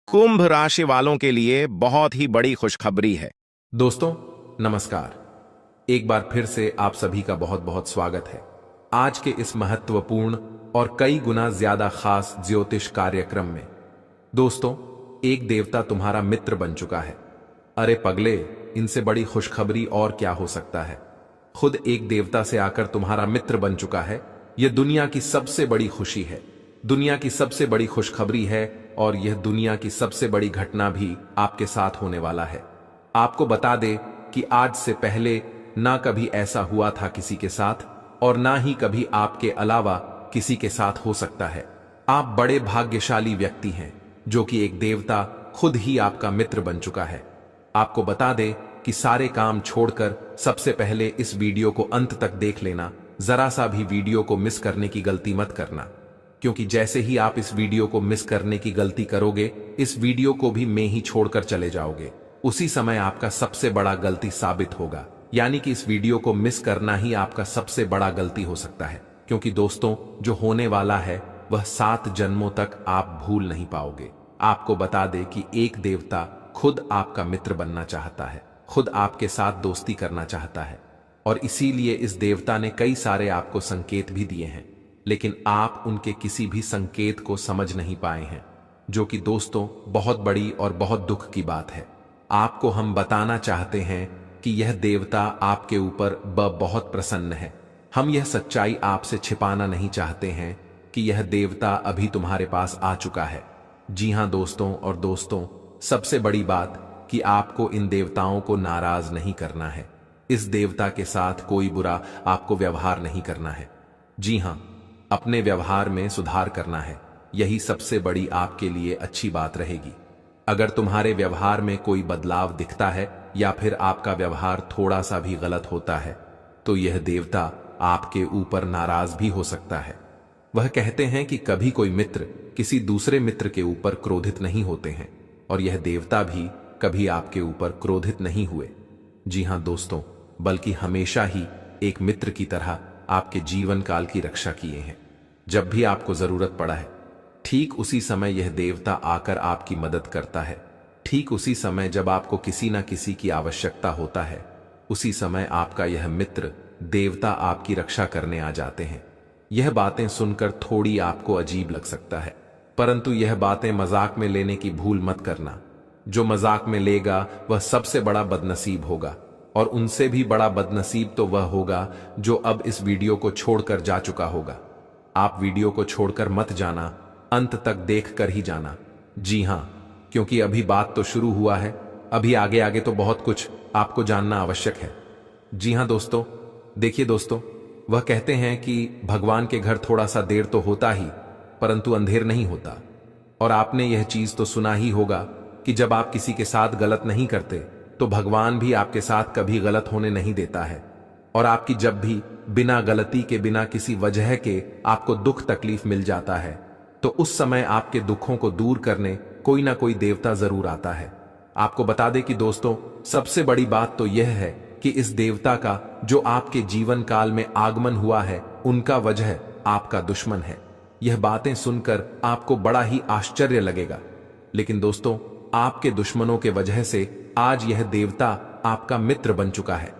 कुंभ राशि वालों के लिए बहुत ही बड़ी खुशखबरी है। दोस्तों नमस्कार। एक बार फिर से आप सभी का बहुत बहुत स्वागत है आज के इस महत्वपूर्ण और कई गुना ज्यादा खास ज्योतिष कार्यक्रम में। दोस्तों, एक देवता तुम्हारा मित्र बन चुका है। अरे पगले, इनसे बड़ी खुशखबरी और क्या हो सकता है। खुद एक देवता से आकर तुम्हारा मित्र बन चुका है। यह दुनिया की सबसे बड़ी खुशी है, दुनिया की सबसे बड़ी खुशखबरी है, और यह दुनिया की सबसे बड़ी घटना भी आपके साथ होने वाला है। आपको बता दे कि आज से पहले ना कभी ऐसा हुआ था किसी के साथ, और ना ही कभी आपके अलावा किसी के साथ हो सकता है। आप बड़े भाग्यशाली व्यक्ति हैं, जो कि एक देवता खुद ही आपका मित्र बन चुका है। आपको बता दे कि सारे काम छोड़कर सबसे पहले इस वीडियो को अंत तक देख लेना। जरा सा भी वीडियो को मिस करने की गलती मत करना, क्योंकि जैसे ही आप इस वीडियो को मिस करने की गलती करोगे, इस वीडियो को भी मैं ही छोड़कर चले जाओगे। उसी समय आपका सबसे बड़ा गलती साबित होगा। यानी कि इस वीडियो को मिस करना ही आपका सबसे बड़ा गलती हो सकता है, क्योंकि दोस्तों जो होने वाला है वह 7 जन्मों तक आप भूल नहीं पाओगे। आपको बता दे कि एक देवता खुद आपका मित्र बनना चाहता है, खुद आपके साथ दोस्ती करना चाहता है, और इसीलिए इस देवता ने कई सारे आपको संकेत भी दिए हैं, लेकिन आप उनके किसी भी संकेत को समझ नहीं पाए हैं, जो कि दोस्तों बहुत बड़ी और बहुत दुख की बात है। आपको हम बताना चाहते हैं कि यह देवता आपके ऊपर बहुत प्रसन्न है। हम यह सच्चाई आपसे छिपाना नहीं चाहते हैं कि यह देवता अभी तुम्हारे पास आ चुका है। जी हां दोस्तों, सबसे बड़ी बात कि आपको इन देवताओं को नाराज नहीं करना है। इस देवता के साथ कोई बुरा आपको व्यवहार नहीं करना है। जी हां, अपने व्यवहार में सुधार करना है। यही सबसे बड़ी आपके लिए अच्छी बात रहेगी। अगर तुम्हारे व्यवहार में कोई बदलाव दिखता है या फिर आपका व्यवहार थोड़ा सा भी गलत होता है, तो यह देवता आपके ऊपर नाराज भी हो सकता है। वह कहते हैं कि कभी कोई मित्र किसी दूसरे मित्र के ऊपर क्रोधित नहीं होते हैं, और यह देवता भी कभी आपके ऊपर क्रोधित नहीं हुए। जी हां दोस्तों, बल्कि हमेशा ही एक मित्र की तरह आपके जीवन काल की रक्षा किए हैं। जब भी आपको जरूरत पड़ा है, ठीक उसी समय यह देवता आकर आपकी मदद करता है। ठीक उसी समय जब आपको किसी न किसी की आवश्यकता होता है, उसी समय आपका यह मित्र देवता आपकी रक्षा करने आ जाते हैं। यह बातें सुनकर थोड़ी आपको अजीब लग सकता है, परंतु यह बातें मजाक में लेने की भूल मत करना। जो मजाक में लेगा वह सबसे बड़ा बदनसीब होगा, और उनसे भी बड़ा बदनसीब तो वह होगा जो अब इस वीडियो को छोड़कर जा चुका होगा। आप वीडियो को छोड़कर मत जाना, अंत तक देख कर ही जाना। जी हां, क्योंकि अभी बात तो शुरू हुआ है, अभी आगे आगे तो बहुत कुछ आपको जानना आवश्यक है। जी हां दोस्तों, देखिए दोस्तों, वह कहते हैं कि भगवान के घर थोड़ा सा देर तो होता ही, परंतु अंधेर नहीं होता। और आपने यह चीज तो सुना ही होगा कि जब आप किसी के साथ गलत नहीं करते, तो भगवान भी आपके साथ कभी गलत होने नहीं देता है। और आपकी जब भी बिना गलती के, बिना किसी वजह के आपको दुख तकलीफ मिल जाता है, तो उस समय आपके दुखों को दूर करने कोई ना कोई देवता जरूर आता है। आपको बता दें कि दोस्तों, सबसे बड़ी बात तो यह है कि इस देवता का जो आपके जीवन काल में आगमन हुआ है, उनका वजह आपका दुश्मन है। यह बातें सुनकर आपको बड़ा ही आश्चर्य लगेगा, लेकिन दोस्तों, आपके दुश्मनों के वजह से आज यह देवता आपका मित्र बन चुका है।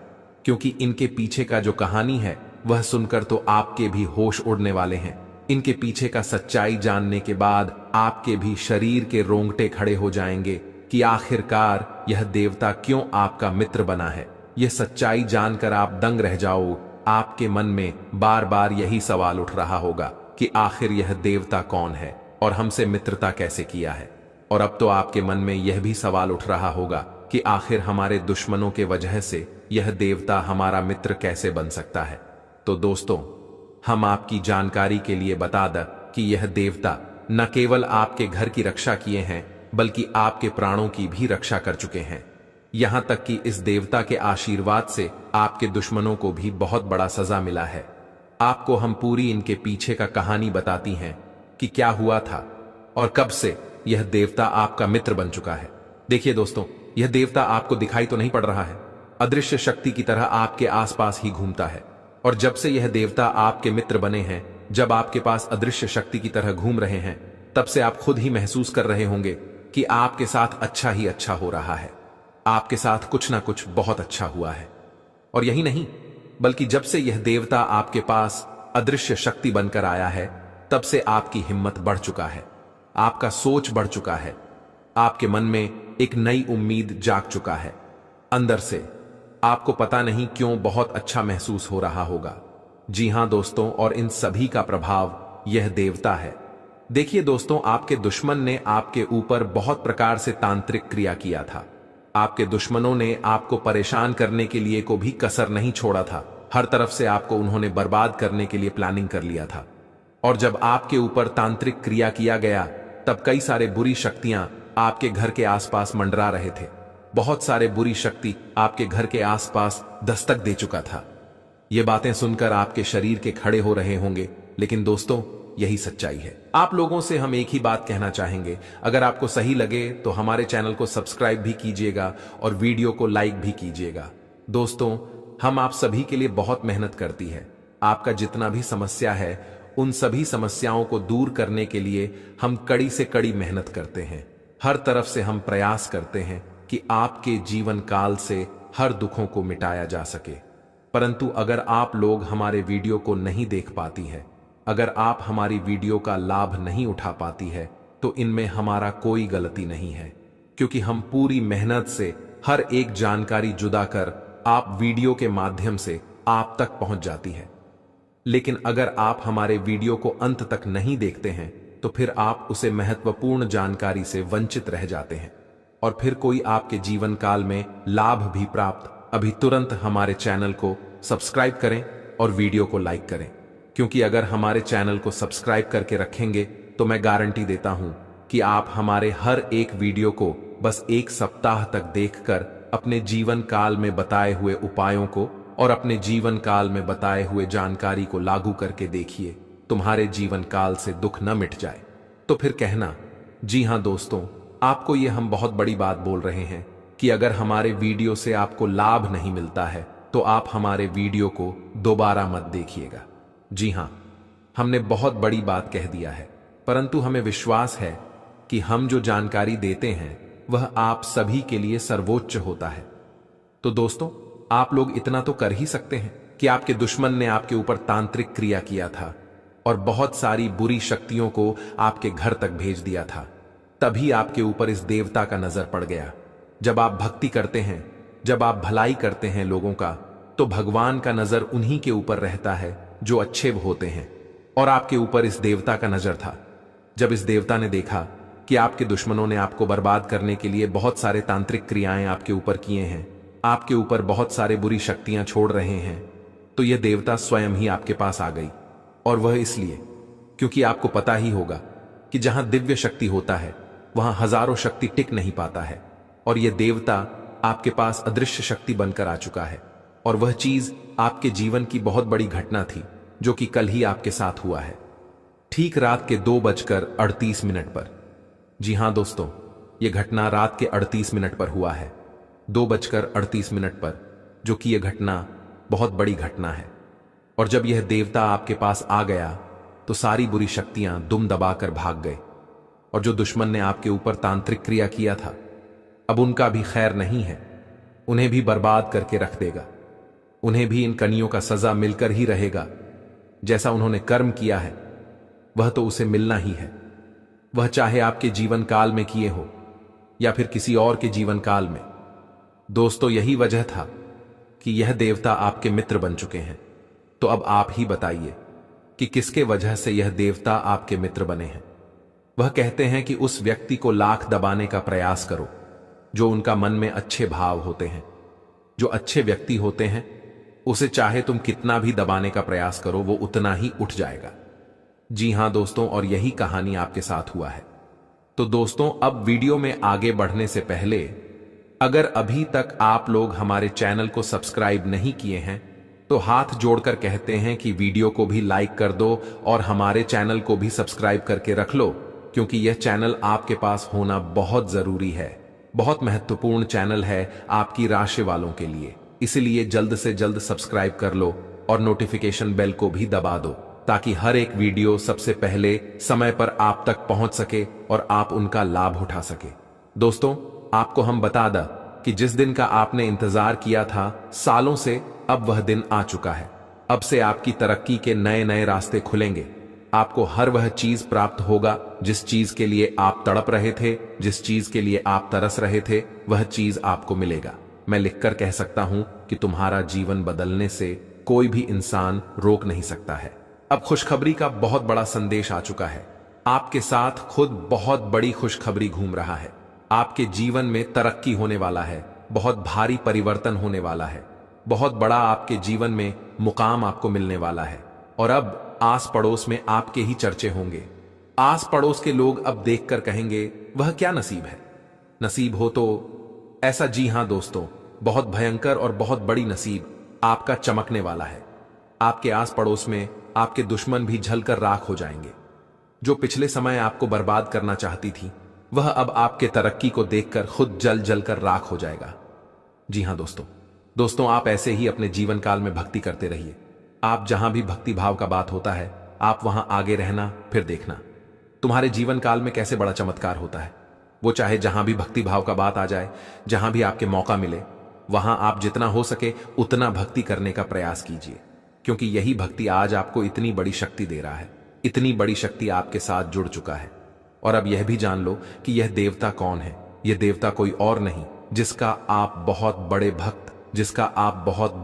क्योंकि इनके पीछे का जो कहानी है, वह सुनकर तो आपके भी होश उड़ने वाले हैं। इनके पीछे का सच्चाई जानने के बाद आपके भी शरीर के रोंगटे खड़े हो जाएंगे कि आखिरकार यह देवता क्यों आपका मित्र बना है। यह सच्चाई जानकर आप दंग रह जाओ। आपके मन में बार बार यही सवाल उठ रहा होगा कि आखिर यह देवता कौन है और हमसे मित्रता कैसे किया है। और अब तो आपके मन में यह भी सवाल उठ रहा होगा कि आखिर हमारे दुश्मनों के वजह से यह देवता हमारा मित्र कैसे बन सकता है। तो दोस्तों, हम आपकी जानकारी के लिए बता दें कि यह देवता न केवल आपके घर की रक्षा किए हैं, बल्कि आपके प्राणों की भी रक्षा कर चुके हैं। यहां तक कि इस देवता के आशीर्वाद से आपके दुश्मनों को भी बहुत बड़ा सजा मिला है। आपको हम पूरी इनके पीछे का कहानी बताती हैं कि क्या हुआ था और कब से यह देवता आपका मित्र बन चुका है। देखिए दोस्तों, यह देवता आपको दिखाई तो नहीं पड़ रहा है, अदृश्य शक्ति की तरह आपके आसपास ही घूमता है। और जब से यह देवता आपके मित्र बने हैं, जब आपके पास अदृश्य शक्ति की तरह घूम रहे हैं, तब से आप खुद ही महसूस कर रहे होंगे कि आपके साथ अच्छा ही अच्छा हो रहा है, आपके साथ कुछ ना कुछ बहुत अच्छा हुआ है। और यही नहीं, बल्कि जब से यह देवता आपके पास अदृश्य शक्ति बनकर आया है, तब से आपकी हिम्मत बढ़ चुका है, आपका सोच बढ़ चुका है, आपके मन में एक नई उम्मीद जाग चुका है। अंदर से आपको पता नहीं क्यों बहुत अच्छा महसूस हो रहा होगा। जी हां दोस्तों, और इन सभी का प्रभाव यह देवता है। देखिए दोस्तों, आपके दुश्मन ने आपके ऊपर बहुत प्रकार से तांत्रिक क्रिया किया था। आपके दुश्मनों ने आपको परेशान करने के लिए को भी कसर नहीं छोड़ा था। हर तरफ से आपको उन्होंने बर्बाद करने के लिए प्लानिंग कर लिया था। और जब आपके ऊपर तांत्रिक क्रिया किया गया, तब कई सारे बुरी शक्तियां आपके घर के आसपास मंडरा रहे थे। बहुत सारे बुरी शक्ति आपके घर के आसपास दस्तक दे चुका था। ये बातें सुनकर आपके शरीर के खड़े हो रहे होंगे, लेकिन दोस्तों यही सच्चाई है। आप लोगों से हम एक ही बात कहना चाहेंगे, अगर आपको सही लगे तो हमारे चैनल को सब्सक्राइब भी कीजिएगा और वीडियो को लाइक भी कीजिएगा। दोस्तों, हम आप सभी के लिए बहुत मेहनत करती है। आपका जितना भी समस्या है, उन सभी समस्याओं को दूर करने के लिए हम कड़ी से कड़ी मेहनत करते हैं। हर तरफ से हम प्रयास करते हैं कि आपके जीवन काल से हर दुखों को मिटाया जा सके। परंतु अगर आप लोग हमारे वीडियो को नहीं देख पाती है, अगर आप हमारी वीडियो का लाभ नहीं उठा पाती है, तो इनमें हमारा कोई गलती नहीं है, क्योंकि हम पूरी मेहनत से हर एक जानकारी जुदा कर आप वीडियो के माध्यम से आप तक पहुंच जाती है। लेकिन अगर आप हमारे वीडियो को अंत तक नहीं देखते हैं, तो फिर आप उसे महत्वपूर्ण जानकारी से वंचित रह जाते हैं और फिर कोई आपके जीवन काल में लाभ भी प्राप्त। अभी तुरंत हमारे चैनल को सब्सक्राइब करें और वीडियो को लाइक करें, क्योंकि अगर हमारे चैनल को सब्सक्राइब करके रखेंगे तो मैं गारंटी देता हूं कि आप हमारे हर एक वीडियो को बस एक सप्ताह तक देखकर अपने जीवन काल में बताए हुए उपायों को और अपने जीवन काल में बताए हुए जानकारी को लागू करके देखिए, तुम्हारे जीवन काल से दुख न मिट जाए। तो फिर कहना, जी हां दोस्तों, आपको ये हम बहुत बड़ी बात बोल रहे हैं कि अगर हमारे वीडियो से आपको लाभ नहीं मिलता है, तो आप हमारे वीडियो को दोबारा मत देखिएगा। जी हां, हमने बहुत बड़ी बात कह दिया है, परंतु हमें विश्वास है कि हम जो जानकारी देते हैं वह आप सभी के लिए सर्वोच्च होता है। तो दोस्तों, आप लोग इतना तो कर ही सकते हैं कि आपके दुश्मन ने आपके ऊपर तांत्रिक क्रिया किया था और बहुत सारी बुरी शक्तियों को आपके घर तक भेज दिया था। तभी आपके ऊपर इस देवता का नजर पड़ गया। जब आप भक्ति करते हैं, जब आप भलाई करते हैं लोगों का, तो भगवान का नजर उन्हीं के ऊपर रहता है जो अच्छे होते हैं। और आपके ऊपर इस देवता का नजर था। जब इस देवता ने देखा कि आपके दुश्मनों ने आपको बर्बाद करने के लिए बहुत सारे तांत्रिक क्रियाएं आपके ऊपर किए हैं, आपके ऊपर बहुत सारे बुरी शक्तियां छोड़ रहे हैं, तो यह देवता स्वयं ही आपके पास आ गई। और वह इसलिए क्योंकि आपको पता ही होगा कि जहां दिव्य शक्ति होता है वहां हजारों शक्ति टिक नहीं पाता है। और यह देवता आपके पास अदृश्य शक्ति बनकर आ चुका है। और वह चीज आपके जीवन की बहुत बड़ी घटना थी, जो कि कल ही आपके साथ हुआ है, ठीक रात के 2:38 पर। जी हां दोस्तों, यह घटना रात के 38 मिनट पर हुआ है, 2:38 पर, जो कि यह घटना बहुत बड़ी घटना है। और जब यह देवता आपके पास आ गया तो सारी बुरी शक्तियां दुम दबाकर भाग गए। और जो दुश्मन ने आपके ऊपर तांत्रिक क्रिया किया था, अब उनका भी खैर नहीं है, उन्हें भी बर्बाद करके रख देगा। उन्हें भी इन कनियों का सजा मिलकर ही रहेगा। जैसा उन्होंने कर्म किया है वह तो उसे मिलना ही है, वह चाहे आपके जीवन काल में किए हो या फिर किसी और के जीवन काल में। दोस्तों, यही वजह था कि यह देवता आपके मित्र बन चुके हैं। तो अब आप ही बताइए कि किसके वजह से यह देवता आपके मित्र बने हैं। वह कहते हैं कि उस व्यक्ति को लाख दबाने का प्रयास करो जो उनका मन में अच्छे भाव होते हैं। जो अच्छे व्यक्ति होते हैं उसे चाहे तुम कितना भी दबाने का प्रयास करो, वो उतना ही उठ जाएगा। जी हां दोस्तों, और यही कहानी आपके साथ हुआ है। तो दोस्तों, अब वीडियो में आगे बढ़ने से पहले अगर अभी तक आप लोग हमारे चैनल को सब्सक्राइब नहीं किए हैं तो हाथ जोड़कर कहते हैं कि वीडियो को भी लाइक कर दो और हमारे चैनल को भी सब्सक्राइब करके रख लो, क्योंकि यह चैनल आपके पास होना बहुत जरूरी है। बहुत महत्वपूर्ण चैनल है आपकी राशि वालों के लिए। इसलिए जल्द से जल्द सब्सक्राइब कर लो और नोटिफिकेशन बेल को भी दबा दो, ताकि हर एक वीडियो सबसे पहले समय पर आप तक पहुंच सके और आप उनका लाभ उठा सके। दोस्तों, आपको हम बता दें कि जिस दिन का आपने इंतजार किया था सालों से, अब वह दिन आ चुका है। अब से आपकी तरक्की के नए नए रास्ते खुलेंगे। आपको हर वह चीज प्राप्त होगा जिस चीज के लिए आप तड़प रहे थे, जिस चीज के लिए आप तरस रहे थे, वह चीज आपको मिलेगा। मैं लिखकर कह सकता हूं कि तुम्हारा जीवन बदलने से कोई भी इंसान रोक नहीं सकता है। अब खुशखबरी का बहुत बड़ा संदेश आ चुका है। आपके साथ खुद बहुत बड़ी खुशखबरी घूम रहा है। आपके जीवन में तरक्की होने वाला है, बहुत भारी परिवर्तन होने वाला है, बहुत बड़ा आपके जीवन में मुकाम आपको मिलने वाला है। और अब आस पड़ोस में आपके ही चर्चे होंगे। आस पड़ोस के लोग अब देखकर कहेंगे, वह क्या नसीब है। नसीब हो तो ऐसा, जी हां दोस्तों, बहुत भयंकर और बहुत बड़ी नसीब आपका चमकने वाला है। आपके आस पड़ोस में आपके दुश्मन भी जलकर राख हो जाएंगे। जो पिछले समय आपको बर्बाद करना चाहती थी, वह अब आपके तरक्की को देखकर खुद जल जल कर राख हो जाएगा। जी हां दोस्तों, आप ऐसे ही अपने जीवन काल में भक्ति करते रहिए। आप जहां भी भक्ति भाव का बात होता है, आप वहां आगे रहना, फिर देखना तुम्हारे जीवन काल में कैसे बड़ा चमत्कार होता है। वो चाहे जहां भी भक्ति भाव का बात आ जाए, जहां भी आपके मौका मिले, वहां आप जितना हो सके उतना भक्ति करने का प्रयास कीजिए, क्योंकि यही भक्ति आज आपको इतनी बड़ी शक्ति दे रहा है। इतनी बड़ी शक्ति आपके साथ जुड़ चुका है। और अब यह भी जान लो कि यह देवता कौन है। यह देवता कोई और नहीं, जिसका आप बहुत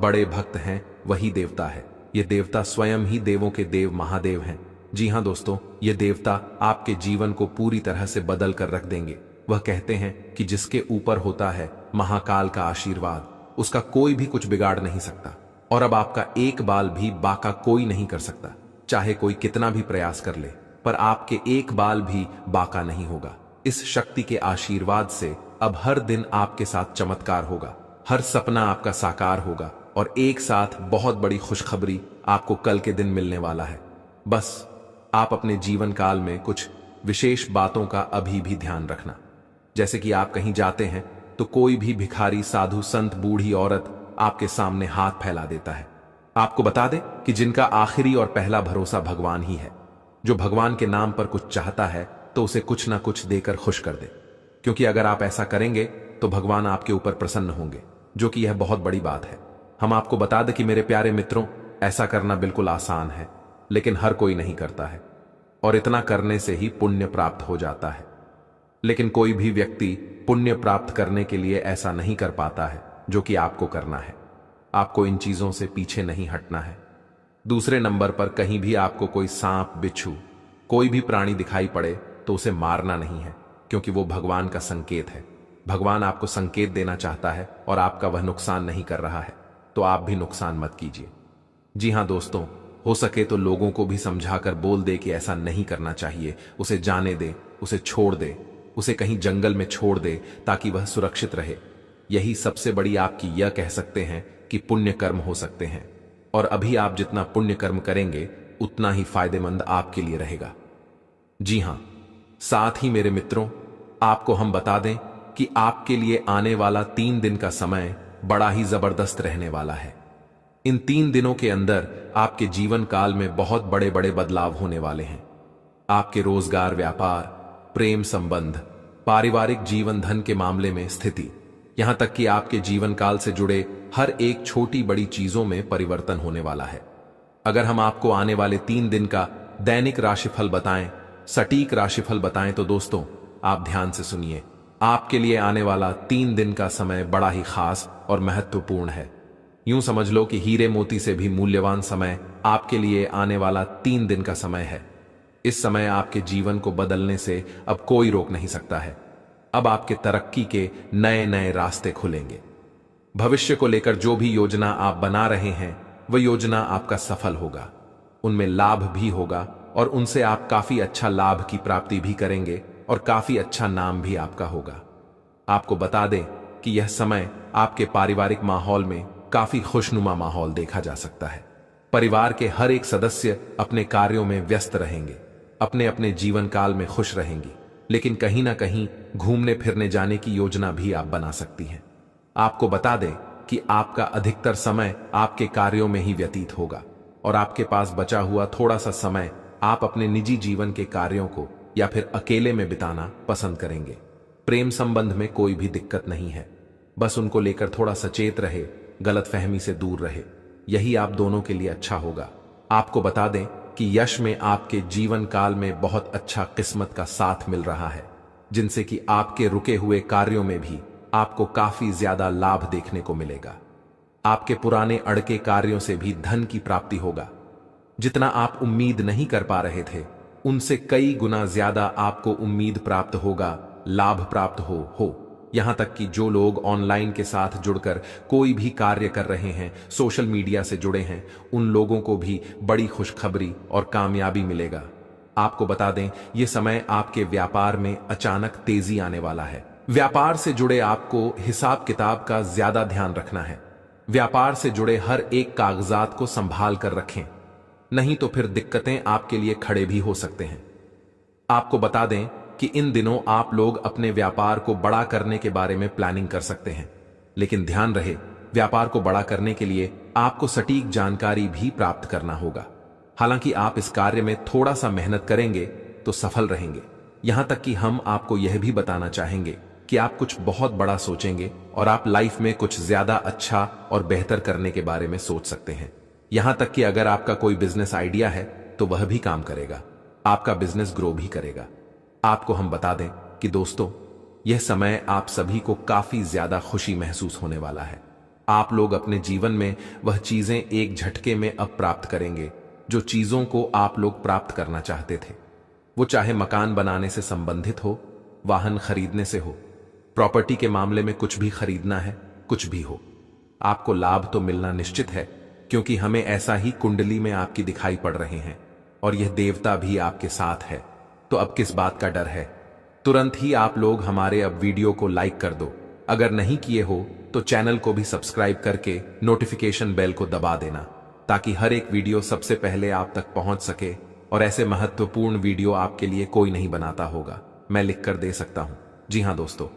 बड़े भक्त हैं, वही देवता है। यह देवता स्वयं ही देवों के देव महादेव हैं। जी हां दोस्तों, यह देवता आपके जीवन को पूरी तरह से बदल कर रख देंगे। वह कहते हैं कि जिसके ऊपर होता है महाकाल का आशीर्वाद, उसका कोई भी कुछ बिगाड़ नहीं सकता। और अब आपका एक बाल भी बाका कोई नहीं कर सकता, चाहे कोई कितना भी प्रयास कर ले, पर आपके एक बाल भी बाका नहीं होगा। इस शक्ति के आशीर्वाद से अब हर दिन आपके साथ चमत्कार होगा, हर सपना आपका साकार होगा, और एक साथ बहुत बड़ी खुशखबरी आपको कल के दिन मिलने वाला है। बस आप अपने जीवन काल में कुछ विशेष बातों का अभी भी ध्यान रखना। जैसे कि आप कहीं जाते हैं तो कोई भी भिखारी, साधु, संत, बूढ़ी औरत आपके सामने हाथ फैला देता है। आपको बता दे कि जिनका आखिरी और पहला भरोसा भगवान ही है, जो भगवान के नाम पर कुछ चाहता है तो उसे कुछ ना कुछ देकर खुश कर दे, क्योंकि अगर आप ऐसा करेंगे तो भगवान आपके ऊपर प्रसन्न होंगे, जो कि यह बहुत बड़ी बात है। हम आपको बता दें कि मेरे प्यारे मित्रों, ऐसा करना बिल्कुल आसान है, लेकिन हर कोई नहीं करता है, और इतना करने से ही पुण्य प्राप्त हो जाता है। लेकिन कोई भी व्यक्ति पुण्य प्राप्त करने के लिए ऐसा नहीं कर पाता है जो कि आपको करना है। आपको इन चीजों से पीछे नहीं हटना है। दूसरे नंबर पर, कहीं भी आपको कोई सांप, बिच्छू, कोई भी प्राणी दिखाई पड़े तो उसे मारना नहीं है, क्योंकि वो भगवान का संकेत है। भगवान आपको संकेत देना चाहता है और आपका वह नुकसान नहीं कर रहा है, तो आप भी नुकसान मत कीजिए। जी हां दोस्तों, हो सके तो लोगों को भी समझाकर बोल दे कि ऐसा नहीं करना चाहिए। उसे जाने दे, उसे छोड़ दे, उसे कहीं जंगल में छोड़ दे, ताकि वह सुरक्षित रहे। यही सबसे बड़ी आपकी, यह कह सकते हैं कि पुण्य कर्म हो सकते हैं। और अभी आप जितना पुण्य कर्म करेंगे उतना ही फायदेमंद आपके लिए रहेगा। जी हां, साथ ही मेरे मित्रों, आपको हम बता दें कि आपके लिए आने वाला 3 दिन का समय बड़ा ही जबरदस्त रहने वाला है। इन 3 दिनों के अंदर आपके जीवन काल में बहुत बड़े बड़े बदलाव होने वाले हैं। आपके रोजगार, व्यापार, प्रेम संबंध, पारिवारिक जीवन, धन के मामले में स्थिति, यहां तक कि आपके जीवन काल से जुड़े हर एक छोटी बड़ी चीजों में परिवर्तन होने वाला है। अगर हम आपको आने वाले 3 दिन का दैनिक राशिफल बताएं, सटीक राशिफल बताएं, तो दोस्तों आप ध्यान से सुनिए। आपके लिए आने वाला 3 दिन का समय बड़ा ही खास और महत्वपूर्ण है। यूं समझ लो कि हीरे मोती से भी मूल्यवान समय आपके लिए आने वाला 3 दिन का समय है। इस समय आपके जीवन को बदलने से अब कोई रोक नहीं सकता है। अब आपके तरक्की के नए नए रास्ते खुलेंगे। भविष्य को लेकर जो भी योजना आप बना रहे हैं, वह योजना आपका सफल होगा। उनमें लाभ भी होगा और उनसे आप काफी अच्छा लाभ की प्राप्ति भी करेंगे और काफी अच्छा नाम भी आपका होगा। आपको बता दें कि यह समय आपके पारिवारिक माहौल में काफी खुशनुमा माहौल देखा जा सकता है। परिवार के हर एक सदस्य अपने कार्यों में व्यस्त रहेंगे, अपने अपने जीवन काल में खुश रहेंगी, लेकिन कहीं ना कहीं घूमने फिरने जाने की योजना भी आप बना सकती हैं। आपको बता दें कि आपका अधिकतर समय आपके कार्यों में ही व्यतीत होगा और आपके पास बचा हुआ थोड़ा सा समय आप अपने निजी जीवन के कार्यों को या फिर अकेले में बिताना पसंद करेंगे। प्रेम संबंध में कोई भी दिक्कत नहीं है। बस उनको लेकर थोड़ा सचेत रहे, गलतफहमी से दूर रहे, यही आप दोनों के लिए अच्छा होगा। आपको बता दें कि यश में आपके जीवन काल में बहुत अच्छा किस्मत का साथ मिल रहा है, जिनसे कि आपके रुके हुए कार्यों में भी आपको काफी ज्यादा लाभ देखने को मिलेगा। आपके पुराने अड़के कार्यों से भी धन की प्राप्ति होगा। जितना आप उम्मीद नहीं कर पा रहे थे, उनसे कई गुना ज्यादा आपको उम्मीद प्राप्त होगा, लाभ प्राप्त हो। यहां तक कि जो लोग ऑनलाइन के साथ जुड़कर कोई भी कार्य कर रहे हैं, सोशल मीडिया से जुड़े हैं, उन लोगों को भी बड़ी खुशखबरी और कामयाबी मिलेगा। आपको बता दें, यह समय आपके व्यापार में अचानक तेजी आने वाला है। व्यापार से जुड़े आपको हिसाब किताब का ज्यादा ध्यान रखना है। व्यापार से जुड़े हर एक कागजात को संभाल कर रखें, नहीं तो फिर दिक्कतें आपके लिए खड़े भी हो सकते हैं। आपको बता दें कि इन दिनों आप लोग अपने व्यापार को बड़ा करने के बारे में प्लानिंग कर सकते हैं, लेकिन ध्यान रहे, व्यापार को बड़ा करने के लिए आपको सटीक जानकारी भी प्राप्त करना होगा। हालांकि आप इस कार्य में थोड़ा सा मेहनत करेंगे तो सफल रहेंगे। यहां तक कि हम आपको यह भी बताना चाहेंगे कि आप कुछ बहुत बड़ा सोचेंगे और आप लाइफ में कुछ ज्यादा अच्छा और बेहतर करने के बारे में सोच सकते हैं। यहां तक कि अगर आपका कोई बिजनेस आइडिया है तो वह भी काम करेगा, आपका बिजनेस ग्रो भी करेगा। आपको हम बता दें कि दोस्तों, यह समय आप सभी को काफी ज्यादा खुशी महसूस होने वाला है। आप लोग अपने जीवन में वह चीजें एक झटके में अब प्राप्त करेंगे जो चीजों को आप लोग प्राप्त करना चाहते थे। वो चाहे मकान बनाने से संबंधित हो, वाहन खरीदने से हो, प्रॉपर्टी के मामले में कुछ भी खरीदना है, कुछ भी हो, आपको लाभ तो मिलना निश्चित है, क्योंकि हमें ऐसा ही कुंडली में आपकी दिखाई पड़ रहे हैं और यह देवता भी आपके साथ है। तो अब किस बात का डर है? तुरंत ही आप लोग हमारे अब वीडियो को लाइक कर दो। अगर नहीं किए हो तो चैनल को भी सब्सक्राइब करके नोटिफिकेशन बेल को दबा देना, ताकि हर एक वीडियो सबसे पहले आप तक पहुंच सके। और ऐसे महत्वपूर्ण वीडियो आपके लिए कोई नहीं बनाता होगा, मैं लिख कर दे सकता हूं। जी हां दोस्तों,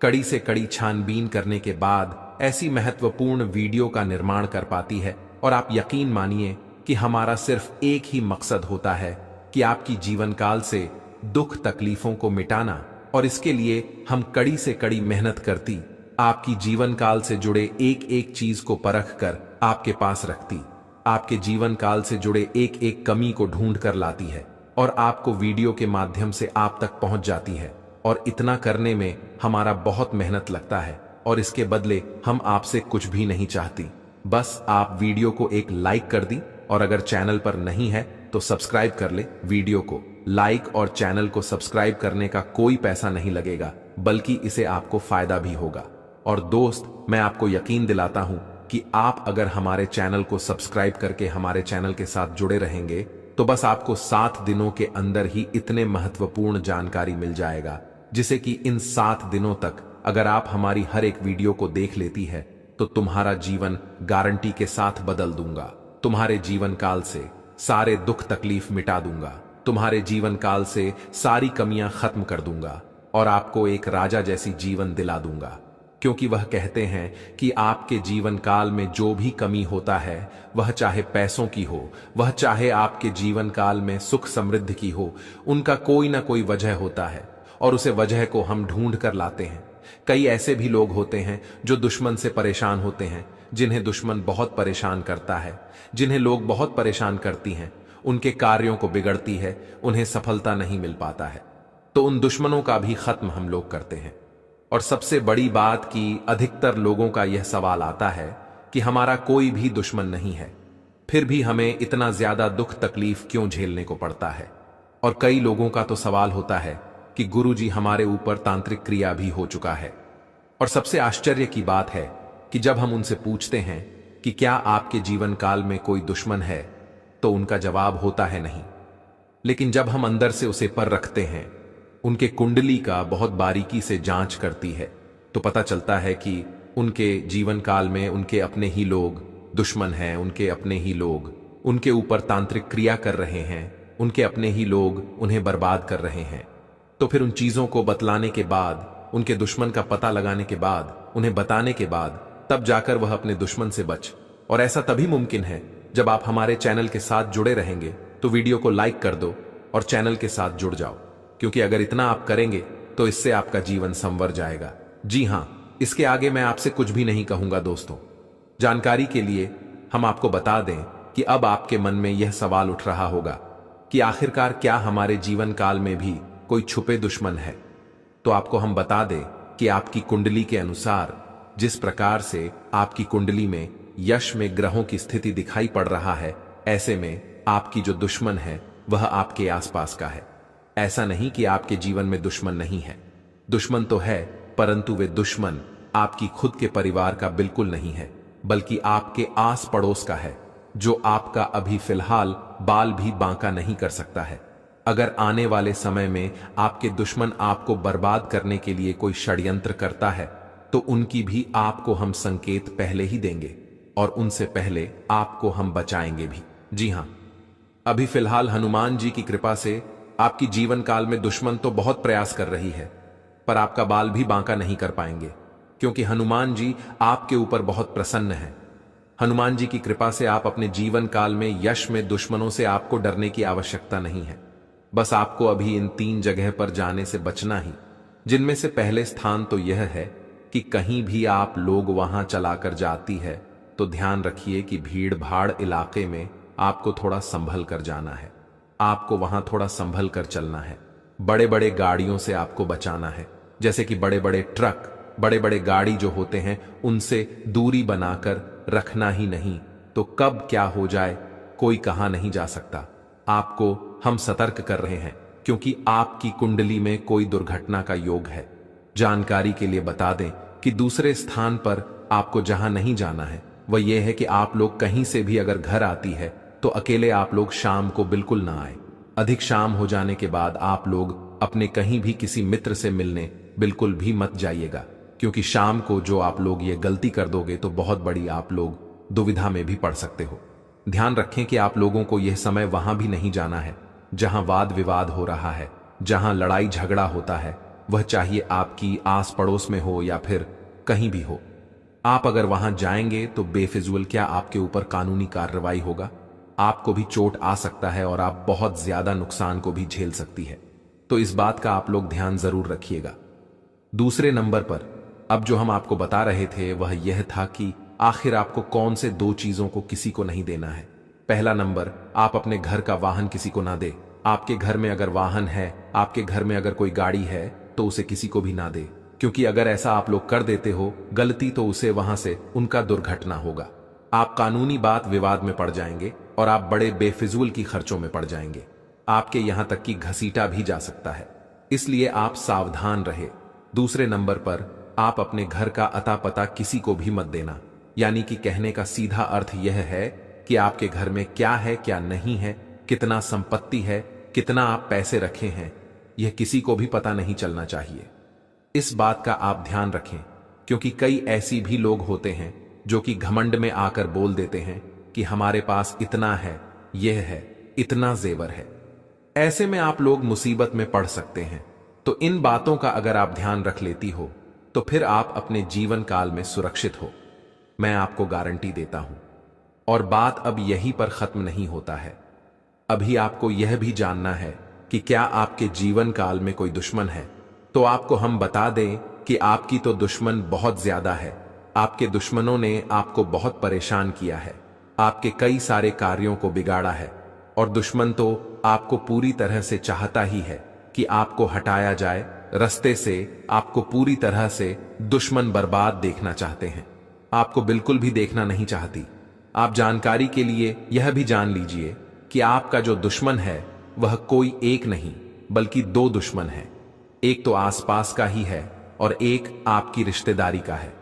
कड़ी से कड़ी छानबीन करने के बाद ऐसी महत्वपूर्ण वीडियो का निर्माण कर पाती है। और आप यकीन मानिए कि हमारा सिर्फ एक ही मकसद होता है कि आपकी जीवन काल से दुख तकलीफों को मिटाना, और इसके लिए हम कड़ी से कड़ी मेहनत करती, आपकी जीवन काल से जुड़े एक एक चीज को परख कर आपके पास रखती, आपके जीवन काल से जुड़े एक एक कमी को ढूंढ कर लाती है और आपको वीडियो के माध्यम से आप तक पहुंच जाती है। और इतना करने में हमारा बहुत मेहनत लगता है और इसके बदले हम आपसे कुछ भी नहीं चाहती। बस आप वीडियो को एक लाइक कर दी, और अगर चैनल पर नहीं है तो सब्सक्राइब कर ले। वीडियो को लाइक और चैनल को सब्सक्राइब करने का कोई पैसा नहीं लगेगा, बल्कि इसे आपको फायदा भी होगा। और दोस्त, मैं आपको यकीन दिलाता हूं कि आप अगर हमारे चैनल को सब्सक्राइब करके हमारे चैनल के साथ जुड़े रहेंगे तो बस आपको 7 दिनों के अंदर ही इतने महत्वपूर्ण जानकारी मिल जाएगा, जिसे कि इन 7 दिनों तक अगर आप हमारी हर एक वीडियो को देख लेती है तो तुम्हारा जीवन गारंटी के साथ बदल दूंगा। तुम्हारे जीवन काल से सारे दुख तकलीफ मिटा दूंगा, तुम्हारे जीवन काल से सारी कमियां खत्म कर दूंगा और आपको एक राजा जैसी जीवन दिला दूंगा। क्योंकि वह कहते हैं कि आपके जीवन काल में जो भी कमी होता है, वह चाहे पैसों की हो, वह चाहे आपके जीवन काल में सुख समृद्धि की हो, उनका कोई ना कोई वजह होता है और उसे वजह को हम ढूंढ कर लाते हैं। कई ऐसे भी लोग होते हैं जो दुश्मन से परेशान होते हैं, जिन्हें दुश्मन बहुत परेशान करता है, जिन्हें लोग बहुत परेशान करती हैं, उनके कार्यों को बिगड़ती है, उन्हें सफलता नहीं मिल पाता है। तो उन दुश्मनों का भी खत्म हम लोग करते हैं। और सबसे बड़ी बात कि अधिकतर लोगों का यह सवाल आता है कि हमारा कोई भी दुश्मन नहीं है, फिर भी हमें इतना ज्यादा दुख तकलीफ क्यों झेलने को पड़ता है। और कई लोगों का तो सवाल होता है कि गुरुजी, हमारे ऊपर तांत्रिक क्रिया भी हो चुका है। और सबसे आश्चर्य की बात है कि जब हम उनसे पूछते हैं कि क्या आपके जीवन काल में कोई दुश्मन है, तो उनका जवाब होता है नहीं। लेकिन जब हम अंदर से उसे पर रखते हैं, उनके कुंडली का बहुत बारीकी से जांच करती है, तो पता चलता है कि उनके जीवन काल में उनके अपने ही लोग दुश्मन हैं, उनके अपने ही लोग उनके ऊपर तांत्रिक क्रिया कर रहे हैं, उनके अपने ही लोग उन्हें बर्बाद कर रहे हैं। तो फिर उन चीजों को बतलाने के बाद, उनके दुश्मन का पता लगाने के बाद, उन्हें बताने के बाद, तब जाकर वह अपने दुश्मन से बच। और ऐसा तभी मुमकिन है जब आप हमारे चैनल के साथ जुड़े रहेंगे। तो वीडियो को लाइक कर दो और चैनल के साथ जुड़ जाओ, क्योंकि अगर इतना आप करेंगे तो इससे आपका जीवन संवर जाएगा। जी हां, इसके आगे मैं आपसे कुछ भी नहीं कहूंगा दोस्तों। जानकारी के लिए हम आपको बता दें कि अब आपके मन में यह सवाल उठ रहा होगा कि आखिरकार क्या हमारे जीवन काल में भी कोई छुपे दुश्मन है। तो आपको हम बता दें कि आपकी कुंडली के अनुसार जिस प्रकार से आपकी कुंडली में यश में ग्रहों की स्थिति दिखाई पड़ रहा है, ऐसे में आपकी जो दुश्मन है वह आपके आसपास का है। ऐसा नहीं कि आपके जीवन में दुश्मन नहीं है, दुश्मन तो है, परंतु वे दुश्मन आपकी खुद के परिवार का बिल्कुल नहीं है, बल्कि आपके आस पड़ोस का है, जो आपका अभी फिलहाल बाल भी बांका नहीं कर सकता है। अगर आने वाले समय में आपके दुश्मन आपको बर्बाद करने के लिए कोई षड्यंत्र करता है, तो उनकी भी आपको हम संकेत पहले ही देंगे और उनसे पहले आपको हम बचाएंगे भी। जी हां, अभी फिलहाल हनुमान जी की कृपा से आपकी जीवन काल में दुश्मन तो बहुत प्रयास कर रही है, पर आपका बाल भी बांका नहीं कर पाएंगे, क्योंकि हनुमान जी आपके ऊपर बहुत प्रसन्न है। हनुमान जी की कृपा से आप अपने जीवन काल में यश में दुश्मनों से आपको डरने की आवश्यकता नहीं है। बस आपको अभी इन 3 जगह पर जाने से बचना ही, जिनमें से पहले स्थान तो यह है कि कहीं भी आप लोग वहां चलाकर जाती है तो ध्यान रखिए कि भीड़ भाड़ इलाके में आपको थोड़ा संभल कर जाना है। आपको वहां थोड़ा संभल कर चलना है। बड़े बड़े गाड़ियों से आपको बचाना है, जैसे कि बड़े बड़े ट्रक, बड़े बड़े गाड़ी जो होते हैं उनसे दूरी बनाकर रखना ही नहीं, तो कब क्या हो जाए कोई कहा नहीं जा सकता। आपको हम सतर्क कर रहे हैं क्योंकि आपकी कुंडली में कोई दुर्घटना का योग है। जानकारी के लिए बता दें कि दूसरे स्थान पर आपको जहां नहीं जाना है वह यह है कि आप लोग कहीं से भी अगर घर आती है तो अकेले आप लोग शाम को बिल्कुल ना आए। अधिक शाम हो जाने के बाद आप लोग अपने कहीं भी किसी मित्र से मिलने बिल्कुल भी मत जाइएगा, क्योंकि शाम को जो आप लोग ये गलती कर दोगे तो बहुत बड़ी आप लोग दुविधा में भी पड़ सकते हो। ध्यान रखें कि आप लोगों को यह समय वहां भी नहीं जाना है जहां वाद विवाद हो रहा है, जहां लड़ाई झगड़ा होता है, वह चाहिए आपकी आस पड़ोस में हो या फिर कहीं भी हो। आप अगर वहां जाएंगे तो बेफिजूल क्या आपके ऊपर कानूनी कार्रवाई होगा, आपको भी चोट आ सकता है और आप बहुत ज्यादा नुकसान को भी झेल सकती है। तो इस बात का आप लोग ध्यान जरूर रखिएगा। दूसरे नंबर पर अब जो हम आपको बता रहे थे वह यह था कि आखिर आपको कौन से 2 चीजों को किसी को नहीं देना है। पहला नंबर, आप अपने घर का वाहन किसी को ना दे। आपके घर में अगर वाहन है, आपके घर में अगर कोई गाड़ी है तो उसे किसी को भी ना दे, क्योंकि अगर ऐसा आप लोग कर देते हो गलती तो उसे वहां से उनका दुर्घटना होगा। आप कानूनी बात विवाद में पड़ जाएंगे और आप बड़े बेफिजूल की खर्चों में पड़ जाएंगे। आपके यहां तक कि घसीटा भी जा सकता है, इसलिए आप सावधान रहे। दूसरे नंबर पर आप अपने घर का अता पता किसी को भी मत देना, यानी कि कहने का सीधा अर्थ यह है कि आपके घर में क्या है क्या नहीं है, कितना संपत्ति है, कितना आप पैसे रखे हैं, यह किसी को भी पता नहीं चलना चाहिए। इस बात का आप ध्यान रखें, क्योंकि कई ऐसी भी लोग होते हैं जो कि घमंड में आकर बोल देते हैं कि हमारे पास इतना है, यह है, इतना जेवर है। ऐसे में आप लोग मुसीबत में पड़ सकते हैं। तो इन बातों का अगर आप ध्यान रख लेती हो तो फिर आप अपने जीवन काल में सुरक्षित हो, मैं आपको गारंटी देता हूं। और बात अब यहीं पर खत्म नहीं होता है। अभी आपको यह भी जानना है कि क्या आपके जीवन काल में कोई दुश्मन है। तो आपको हम बता दें कि आपकी तो दुश्मन बहुत ज्यादा है। आपके दुश्मनों ने आपको बहुत परेशान किया है, आपके कई सारे कार्यों को बिगाड़ा है, और दुश्मन तो आपको पूरी तरह से चाहता ही है कि आपको हटाया जाए रास्ते से। आपको पूरी तरह से दुश्मन बर्बाद देखना चाहते हैं, आपको बिल्कुल भी देखना नहीं चाहती। आप जानकारी के लिए यह भी जान लीजिए कि आपका जो दुश्मन है वह कोई एक नहीं बल्कि 2 दुश्मन है। एक तो आसपास का ही है और एक आपकी रिश्तेदारी का है।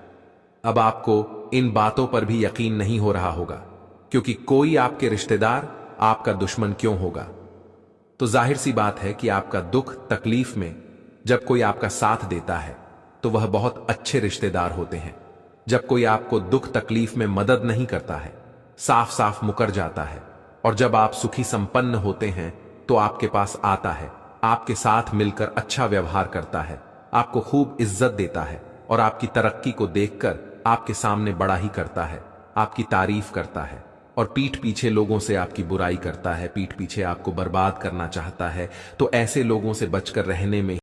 अब आपको इन बातों पर भी यकीन नहीं हो रहा होगा, क्योंकि कोई आपके रिश्तेदार आपका दुश्मन क्यों होगा। तो जाहिर सी बात है कि आपका दुख तकलीफ में जब कोई आपका साथ देता है तो वह बहुत अच्छे रिश्तेदार होते हैं। जब कोई आपको दुख तकलीफ में मदद नहीं करता है, साफ साफ मुकर जाता है, और जब आप सुखी संपन्न होते हैं तो आपके पास आता है, आपके साथ मिलकर अच्छा व्यवहार करता है, आपको खूब इज्जत देता है और आपकी तरक्की को देखकर आपके सामने बड़ा ही करता है, आपकी तारीफ करता है, और पीठ पीछे लोगों से आपकी बुराई करता है, पीठ पीछे आपको बर्बाद करना चाहता है। तो ऐसे लोगों से बचकर रहने में